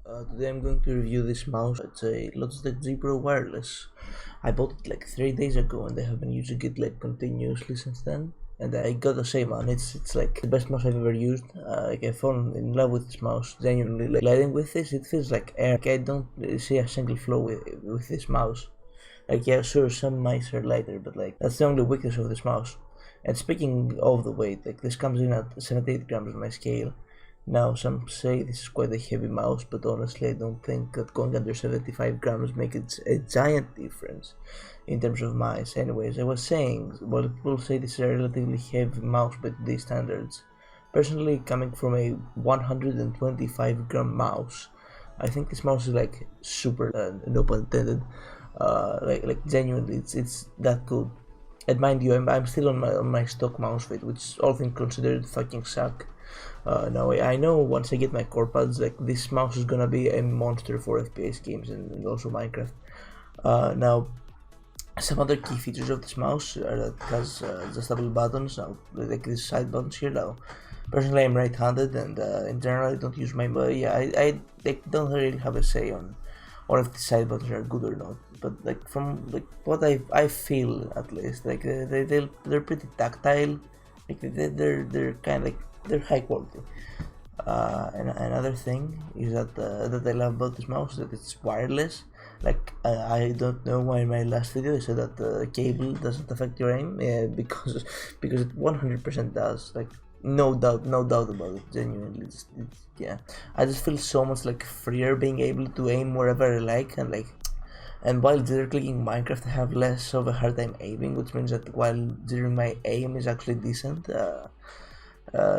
Today I'm going to review this mouse. It's a Logitech Z Pro wireless. I bought it like 3 days ago and I have been using it like continuously since then. And I gotta say, man, it's like the best mouse I've ever used. Like I've fallen in love with this mouse. Genuinely, like gliding with this, it feels like air. Like I don't see a single flaw with this mouse. Like yeah, sure, some mice are lighter, but like that's the only weakness of this mouse. And speaking of the weight, like this comes in at 78 grams on my scale. Now, some say this is quite a heavy mouse, but honestly I don't think that going under 75 grams makes it a giant difference in terms of mice. Anyways, I was saying, well, people say this is a relatively heavy mouse by today's standards. Personally, coming from a 125 gram mouse, I think this mouse is like super, no pun intended, like genuinely, it's that good. And mind you, I'm still on my stock mouse fit, which all things considered fucking suck. Now I know once I get my core pads, like this mouse is gonna be a monster for FPS games and also Minecraft. Now some other key features of this mouse are that it has adjustable buttons, now like these side buttons here. Now personally I'm right-handed and in general I don't use my I like, don't really have a say on if the side buttons are good or not, but like from like what I feel at least, like they're pretty tactile, like they're kind of like they're high quality. And another thing is that that I love about this mouse is that it's wireless. Like I don't know why in my last video I said that the cable doesn't affect your aim, because it 100% does. Like no doubt about it. Genuinely, yeah. I just feel so much like freer being able to aim wherever I like, and while jitter clicking Minecraft I have less of a hard time aiming, which means that while jittering my aim is actually decent.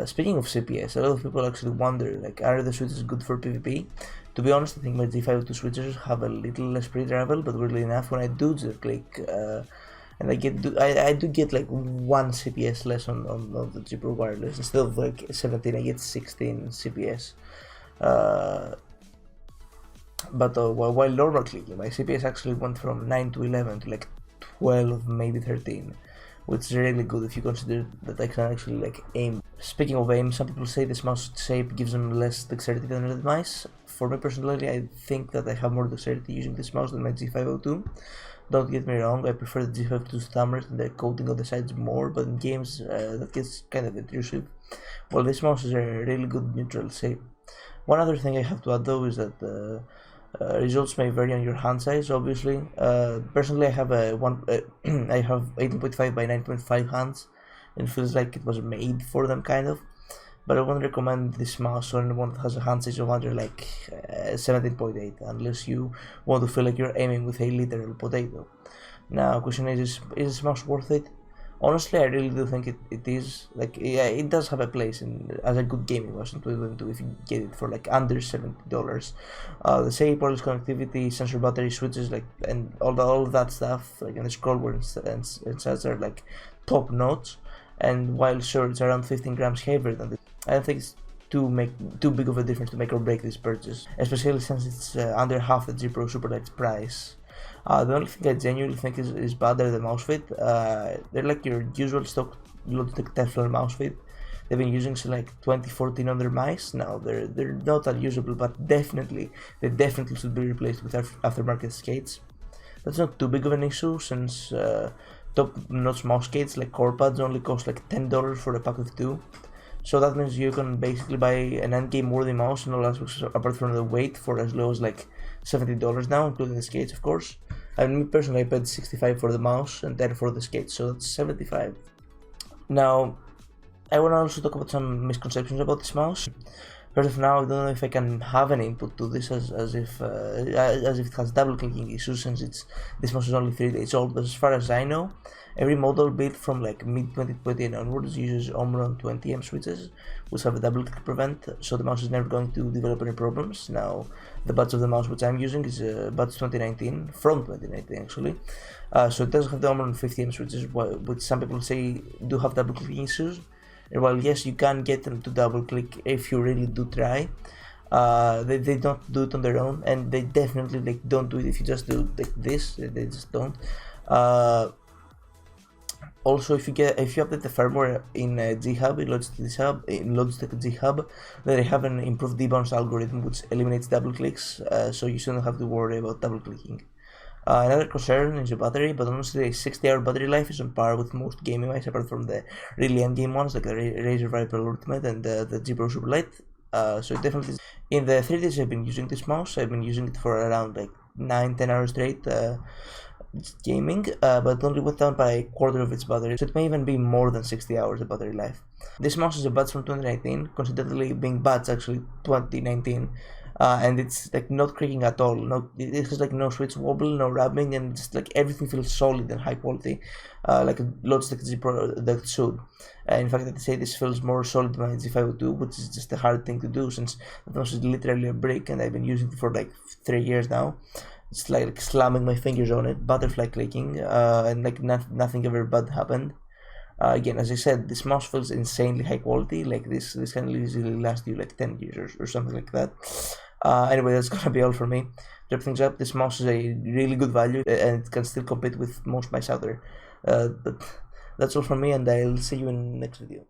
Speaking of CPS, a lot of people actually wonder, like, are the switches good for PvP? To be honest, I think my G502 switches have a little less pre-travel, but weirdly enough, when I do jitter click, and I do get like 1 CPS less on the G Pro wireless. Instead of like 17, I get 16 CPS. But while normal clicking, my CPS actually went from 9 to 11 to like 12, maybe 13. Which is really good if you consider that I can actually like aim. Speaking of aim, some people say this mouse shape gives them less dexterity than other mice. For me personally, I think that I have more dexterity using this mouse than my G502. Don't get me wrong, I prefer the G502's thumbers and the coating on the sides more, but in games that gets kind of intrusive. Well, this mouse is a really good neutral shape. One other thing I have to add though is that results may vary on your hand size, obviously. Personally, I have I have 18.5 by 9.5 hands, and it feels like it was made for them, kind of. But I won't recommend this mouse on anyone that has a hand size of under like 17.8, unless you want to feel like you're aiming with a literal potato. Now, question is this mouse worth it? Honestly, I really do think it is. Like, yeah, it does have a place as a good gaming mouse in 2022 if you get it for like under $70. The say wireless connectivity, sensor battery switches, like, and all of that stuff, like, and the scroll bar and such are like top notch. And while sure it's around 15 grams heavier than this, I don't think it's too big of a difference to make or break this purchase, especially since it's under half the G Pro Superlight's price. The only thing I genuinely think is bad are the mouse fit. They're like your usual stock Logitech Teflon mouse fit. They've been using since like 2014 on their mice. Now they're not unusable, but they definitely should be replaced with aftermarket skates. That's not too big of an issue since top-notch mouse skates like core pads only cost like $10 for a pack of 2. So that means you can basically buy an endgame worthy mouse and all aspects apart from the weight for as low as like $70 now, including the skates, of course. And me personally, I paid $65 for the mouse and $10 for the skates, so that's $75. Now, I want to also talk about some misconceptions about this mouse. First of now, I don't know if I can have an input to this as if it has double clicking issues, since this mouse is only 3 days old. But as far as I know, every model built from like mid 2020 and onwards uses Omron 20M switches, which have a double click prevent, so the mouse is never going to develop any problems. Now, the batch of the mouse which I'm using is batch 2019, from 2019 actually. So it does have the Omron 50M switches, which some people say do have double clicking issues. And while yes, you can get them to double click if you really do try, they don't do it on their own, and they definitely like don't do it if you just do like this. They just don't. Also, if you update the firmware in GHub, in logitech GHub, then they have an improved debounce algorithm which eliminates double clicks, so you shouldn't have to worry about double clicking. Another concern is the battery, but honestly, a 60-hour battery life is on par with most gaming mice, apart from the really endgame ones like the Razer Viper Ultimate and the G Pro Super Light. So it definitely is. In the 3 days I've been using this mouse, I've been using it for around like 9-10 hours straight gaming, but it only went down by a quarter of its battery, so it may even be more than 60 hours of battery life. This mouse is a batch from 2019, considerably being batch actually 2019. And it's like not creaking at all. It has like no switch wobble, no rubbing, and just like everything feels solid and high quality, like a Logitech G Pro that should. In fact, I'd say this feels more solid than my G502, which is just a hard thing to do since that mouse is literally a brick, and I've been using it for like 3 years now. It's like slamming my fingers on it, butterfly clicking, and like nothing ever bad happened. Again, as I said, this mouse feels insanely high quality. Like this can easily last you like 10 years or something like that. Anyway, that's gonna be all for me. Wrap things up. This mouse is a really good value and it can still compete with most mice out there. But that's all from me, and I'll see you in the next video.